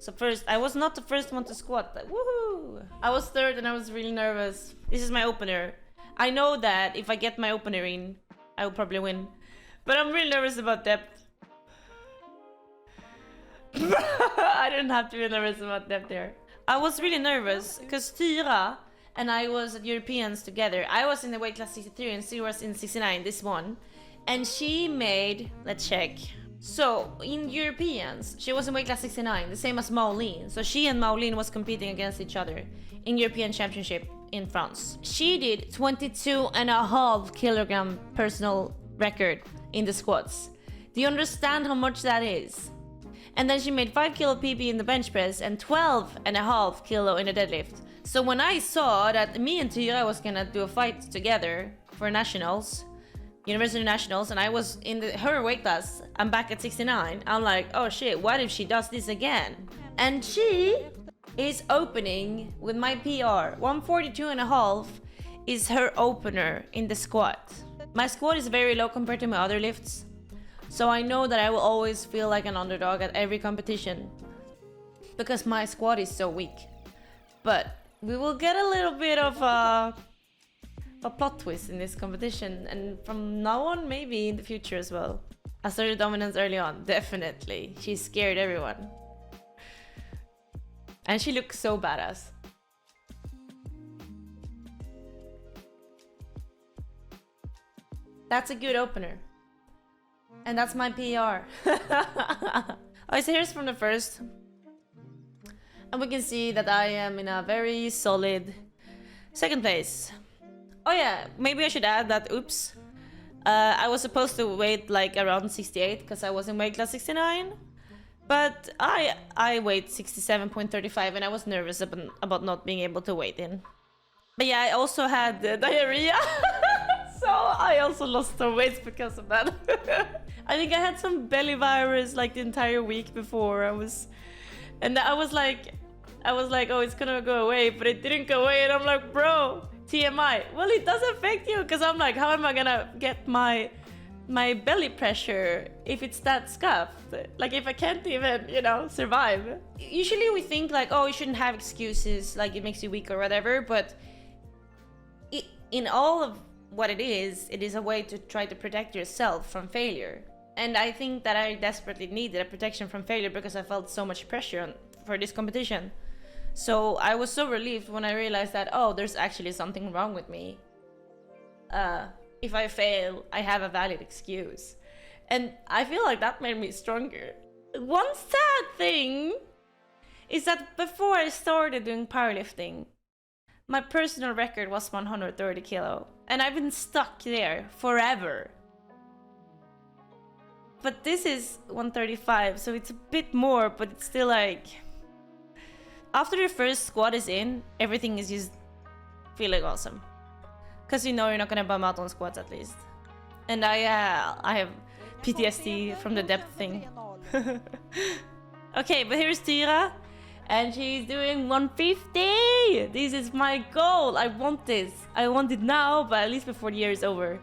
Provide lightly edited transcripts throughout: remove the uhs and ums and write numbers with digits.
So first, I was not the first one to squat. Woohoo! I was third and I was really nervous. This is my opener. I know that if I get my opener in, I will probably win. But I'm really nervous about depth. I didn't have to be nervous about depth there. I was really nervous because Tyra and I was at Europeans together. I was in the weight class 63 and she was in 69, this one. And she made, let's check. So, in Europeans, she was in weight class 69, the same as Maureen. So she and Maureen was competing against each other in European Championship in France. She did 22.5 kilogram personal record in the squats. Do you understand how much that is? And then she made 5 kilo PB in the bench press and 12.5 kilo in the deadlift. So when I saw that me and Tyra was gonna do a fight together for nationals, University Nationals, and I was in her weight class, I'm back at 69. I'm like, oh shit, what if she does this again? And she is opening with my PR. 142.5 is her opener in the squat. My squat is very low compared to my other lifts. So I know that I will always feel like an underdog at every competition because my squat is so weak. But we will get a little bit of a plot twist in this competition, and from now on, maybe in the future as well. Asserted dominance early on, definitely. She scared everyone. And she looks so badass. That's a good opener. And that's my PR. Oh, so here's from the first. And we can see that I am in a very solid second place. Oh yeah, maybe I should add that, oops. I was supposed to weight like around 68 because I was in weight class 69. But I weighed 67.35 and I was nervous about not being able to weight in. But yeah, I also had diarrhea. So I also lost some weight because of that. I think I had some belly virus like the entire week before. I was like, oh, it's gonna go away, but it didn't go away. And I'm like, bro, TMI. Well, it does affect you because I'm like, how am I gonna get my belly pressure if it's that scuffed? Like if I can't even, survive. Usually we think like, oh, you shouldn't have excuses, like it makes you weak or whatever, but in all of what it is a way to try to protect yourself from failure. And I think that I desperately needed a protection from failure because I felt so much pressure for this competition. So I was so relieved when I realized that, oh, there's actually something wrong with me. If I fail, I have a valid excuse. And I feel like that made me stronger. One sad thing is that before I started doing powerlifting, my personal record was 130 kilo. And I've been stuck there forever. But this is 135, so it's a bit more, but it's still like... After the first squat is in, everything is just feeling awesome. Because you know you're not gonna bum out on squats at least. And I have PTSD from the depth thing. Okay, but here's Tyra. And she's doing 150! This is my goal! I want this. I want it now, but at least before the year is over.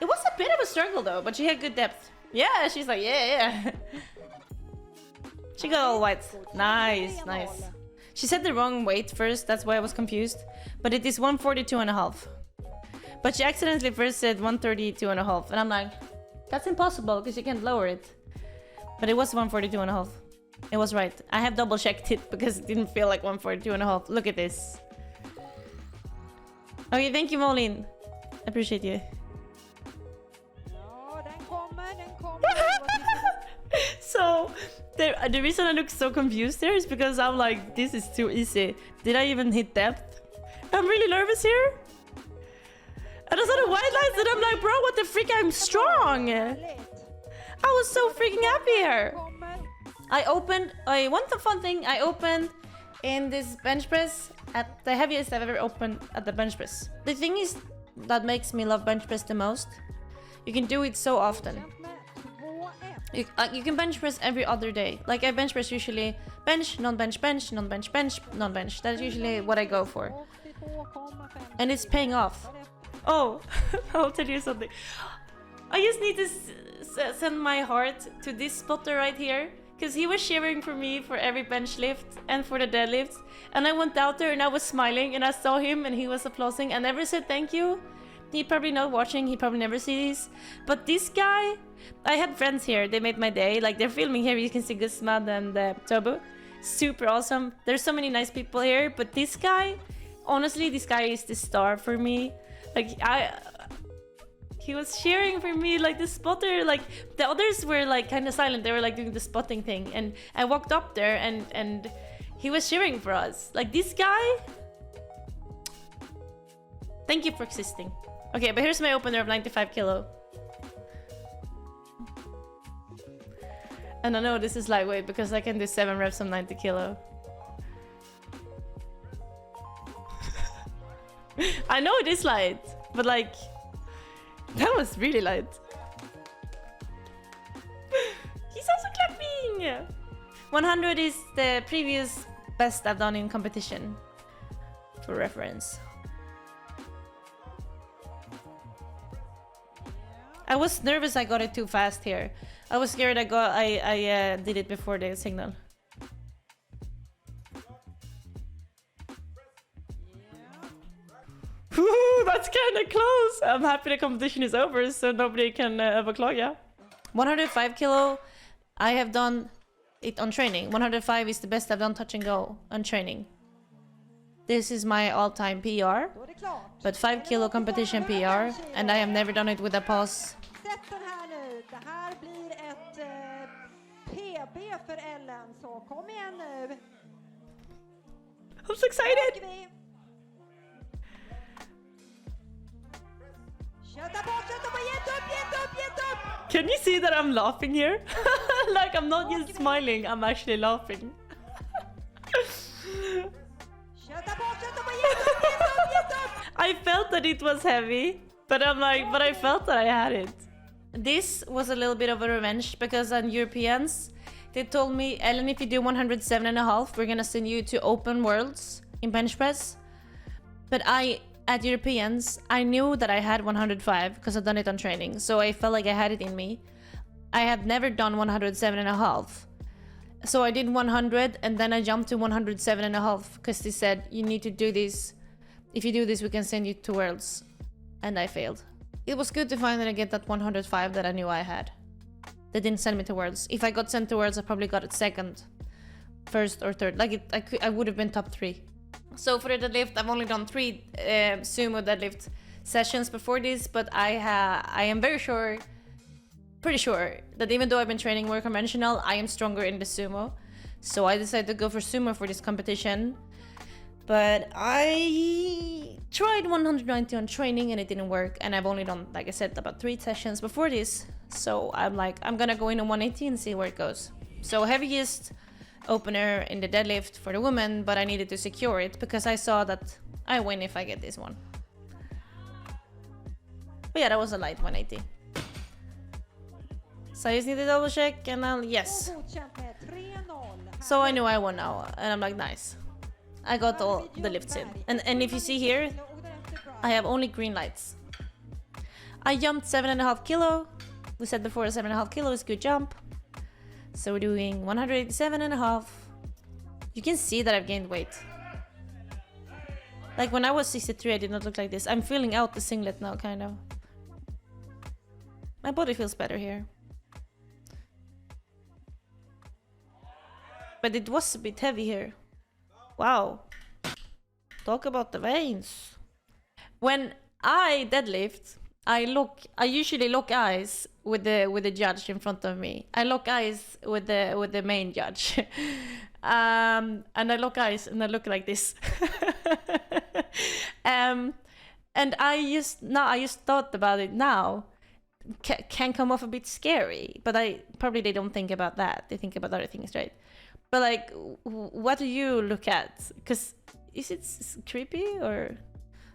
It was a bit of a struggle though, but she had good depth. Yeah, she's like, yeah. She got all white. Nice, nice. She said the wrong weight first, that's why I was confused. But it is 142.5. But she accidentally first said 132.5. And I'm like, that's impossible because you can't lower it. But it was 142.5. It was right. I have double checked it because it didn't feel like 142.5. Look at this. Okay, thank you, Molin. I appreciate you. So, the reason I look so confused there is because I'm like, this is too easy. Did I even hit depth? I'm really nervous here. And I saw the white lines and I'm like, bro, what the freak? I'm strong. I was so freaking happy here. One fun thing, I opened in this bench press at the heaviest I've ever opened at the bench press. The thing is that makes me love bench press the most. You can do it so often. You can bench press every other day. Like I bench press usually bench, non-bench, bench, non-bench, bench, non-bench. That's usually what I go for. And it's paying off. Oh, I'll tell you something. I just need to send my heart to this spotter right here, because he was cheering for me for every bench lift and for the deadlifts. And I went out there and I was smiling and I saw him and he was applauding. I never said thank you. He probably not watching, he probably never sees. But this guy, I had friends here, they made my day. Like they're filming here, you can see Gusmad and Tobu. Super awesome. There's so many nice people here, but this guy, honestly, this guy is the star for me. Like he was cheering for me, like the spotter. Like the others were like kind of silent. They were like doing the spotting thing, and I walked up there and he was cheering for us. Like this guy. Thank you for existing. Okay, but here's my opener of 95 kilo. And I know this is lightweight because I can do 7 reps on 90 kilo. I know it is light, but like, that was really light. He's also clapping! 100 is the previous best I've done in competition, for reference. I was nervous I got it too fast here. I was scared I did it before the signal. Ooh, that's kind of close. I'm happy the competition is over, so nobody can overclock, yeah. 105 kilo, I have done it on training. 105 is the best I've done touch and go on training. This is my all-time PR, but 5 kilo competition PR, and I have never done it with a pause. I'm so excited! Can you see that I'm laughing here? Like I'm not just smiling, I'm actually laughing. I felt that it was heavy, but I'm like, but I felt that I had it. This was a little bit of a revenge because on Europeans, they told me, Ellen, if you do 107.5, we're gonna send you to open worlds in bench press. But at Europeans, I knew that I had 105 because I've done it on training, so I felt like I had it in me. I had never done 107.5. So I did 100 and then I jumped to 107.5 because they said, you need to do this. If you do this, we can send you to worlds. And I failed. It was good to finally get that 105 that I knew I had. They didn't send me to worlds. If I got sent to worlds, I probably got it second, first or third. Like I would have been top 3. So for the deadlift, I've only done 3 sumo deadlift sessions before this, but I am pretty sure that even though I've been training more conventional, I am stronger in the sumo. So I decided to go for sumo for this competition. But I tried 190 on training and it didn't work. And I've only done, like I said, about 3 sessions before this. So I'm like, I'm gonna go in on 180 and see where it goes. So heaviest opener in the deadlift for the woman, but I needed to secure it because I saw that I win if I get this one. But yeah, that was a light 180. So I just need to double check and I'll, yes. So I knew I won now and I'm like, nice. I got all the lifts in. And if you see here, I have only green lights. I jumped 7.5 kilo. We said before 7.5 kilo is a good jump. So we're doing 187.5. You can see that I've gained weight. Like when I was 63, I did not look like this. I'm filling out the singlet now, kind of. My body feels better here. But it was a bit heavy here. Wow. Talk about the veins. When I deadlift, I usually lock eyes with the judge in front of me. I lock eyes with the main judge. And I lock eyes and I look like this. And I just thought about it now. Can come off a bit scary, but they don't think about that. They think about other things, right? But like, what do you look at? Because is it creepy or?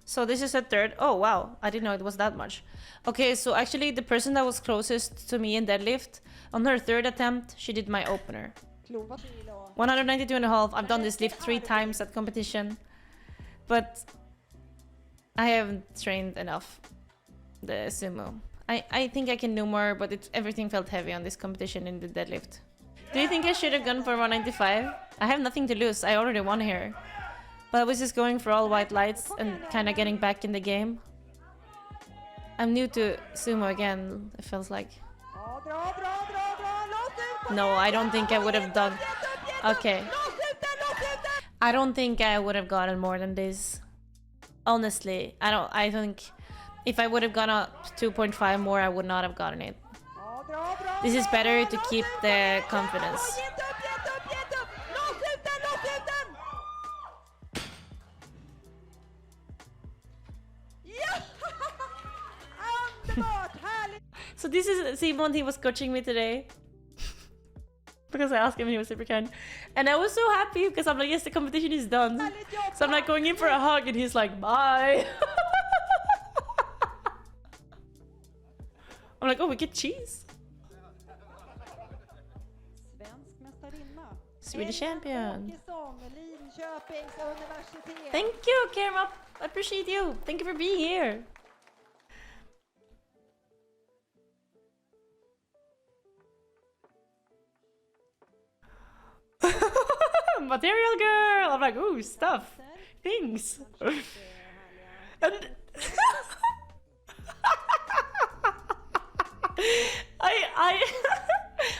So this is a third. Oh wow, I didn't know it was that much. Okay, so actually the person that was closest to me in deadlift, on her third attempt, she did my opener. 192.5. I've done this lift 3 times at competition, but I haven't trained enough the sumo. I think I can do more, but everything felt heavy on this competition in the deadlift. Do you think I should have gone for 195? I have nothing to lose. I already won here. But I was just going for all white lights and kind of getting back in the game. I'm new to Sumo again, it feels like. No, I don't think I would have done... Okay. I don't think I would have gotten more than this. Honestly, I think if I would have gone up 2.5 more, I would not have gotten it. This is better to keep the confidence. So this is Simon, he was coaching me today. Because I asked him and he was super kind. And I was so happy because I'm like, yes, the competition is done. So I'm like going in for a hug and he's like, bye. I'm like, oh, we get cheese. Swedish champion. Thank you, Kerma. I appreciate you. Thank you for being here. Material girl. I'm like, ooh, stuff, things. And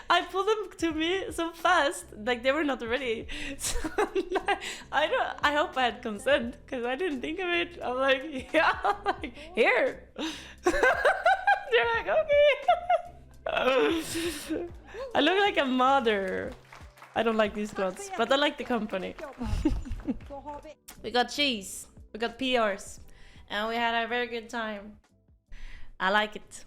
I pulled them to me so fast, like they were not ready. So I hope I had consent because I didn't think of it. I'm like, yeah, I'm like, here. They're like, okay. I look like a mother. I don't like these clothes, but I like the company. We got cheese, we got PRs, and we had a very good time. I like it.